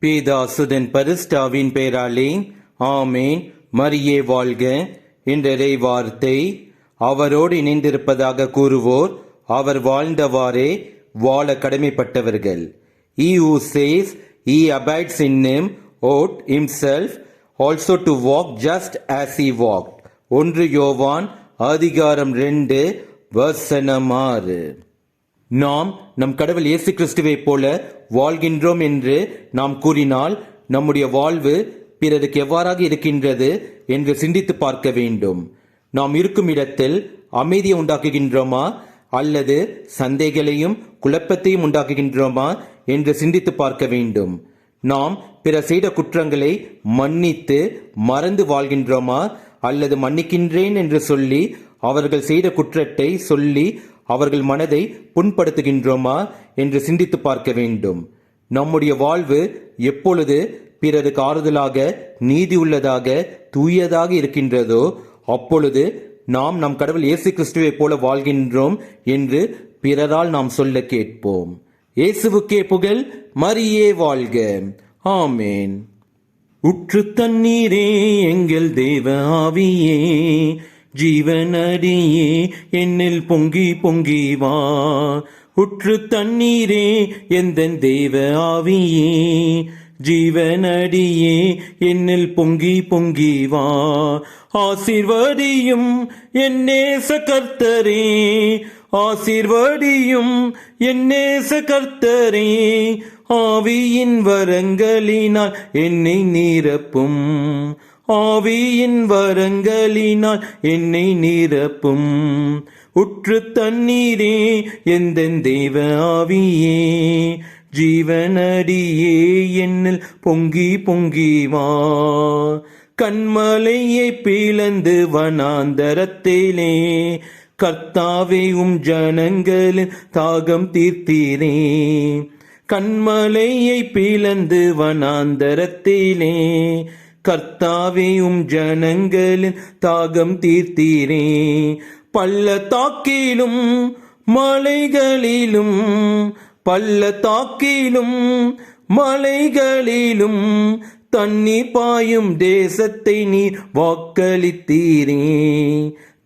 பேதாசுதன் பரிஸ்டாவின் பெயராலே ஆமேன். மரியே வாழ்க. இன்றைய வார்த்தை, அவரோடு இணைந்திருப்பதாக கூறுவோர் அவர் வாழ்ந்தவாறே வாழ கடமைப்பட்டவர்கள். He who says he abides in him ought himself also to walk just as he walked. 1 யோவான் அதிகாரம் 2 வசனம் 6. நாம் நம் கடவுள் இயேசு கிறிஸ்துவை போல வாழ்கின்றோம் என்று நாம் கூறினால் நம்முடைய வாழ்வு பிறருக்கு எவ்வாறாக இருக்கின்றது என்று சிந்தித்து பார்க்க வேண்டும். நாம் இருக்கும் இடத்தில் அமைதியை உண்டாக்குகின்றோமா அல்லது சந்தைகளையும் குழப்பத்தையும் உண்டாக்குகின்றோமா என்று சிந்தித்து பார்க்க வேண்டும். நாம் பிறர் செய்த குற்றங்களை மன்னித்து மறந்து வாழ்கின்றோமா அல்லது மன்னிக்கின்றேன் என்று சொல்லி அவர்கள் செய்த குற்றத்தை சொல்லி அவர்கள் மனதை புண்படுத்துகின்றோமா என்று சிந்தித்து பார்க்க வேண்டும். நம்முடைய வாழ்வு எப்பொழுது பிறருக்கு ஆறுதலாக, நீதி உள்ளதாக, தூயதாக இருக்கின்றதோ அப்பொழுது நாம் நம் கடவுள் இயேசு கிறிஸ்துவை போல வாழ்கின்றோம் என்று பிறரால் நாம் சொல்ல கேட்போம். இயேசுவுக்கே புகழ். மரியே வாழ்க. ஆமேன். உற்று தண்ணீரே எங்கள் தேவ ஆவியே, ஜீவனடியே என்னில் பொங்கி பொங்கி வா. உற்று தண்ணீரே எந்தன் தேவ ஆவியே, ஜீவனடியே என்னில் பொங்கி பொங்கி வா. ஆசீர்வதியும் என் நேச கர்த்தரே, ஆசீர்வதியும் என் நேச கர்த்தரே, ஆவியின் வரங்களினால் என்னை நிரப்பும், ஆவியின் வரங்களினால் என்னை நிரப்பும். உற்று தண்ணீரே எந்தன் தேவ ஆவியே, ஜீவனடியே என்னில் பொங்கி பொங்கி வா. கண்மலையை பிளந்து வனாந்தரத்திலே கர்த்தாவே ஜனங்களின் தாகம் தீர்த்தீரே. கண்மலையை பிளந்து வனாந்தரத்திலே கர்த்தாவே ஜனங்களின் தாகம் தீர்த்தீரே. பள்ளத்தாக்கிலும் மலைகளிலும், பள்ளத்தாக்கிலும் மலைகளிலும் தண்ணீர் பாயும் தேசத்தை நீர் வாக்களித்தீரே.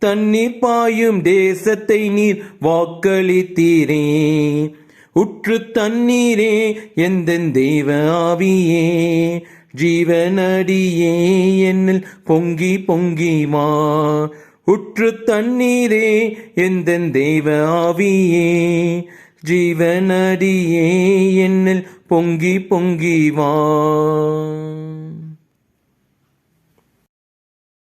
தண்ணீர் பாயும் தேசத்தை நீர் வாக்களித்தீரே. உற்று தண்ணீரே எந்தன் தெய்வ ஆவியே, ஜீவனடியே என்னில் பொங்கி பொங்கி வா. உற்று தண்ணீரே எந்தன் தெய்வ ஆவியே, ஜீவனடியே என்னில் பொங்கி பொங்கி வா.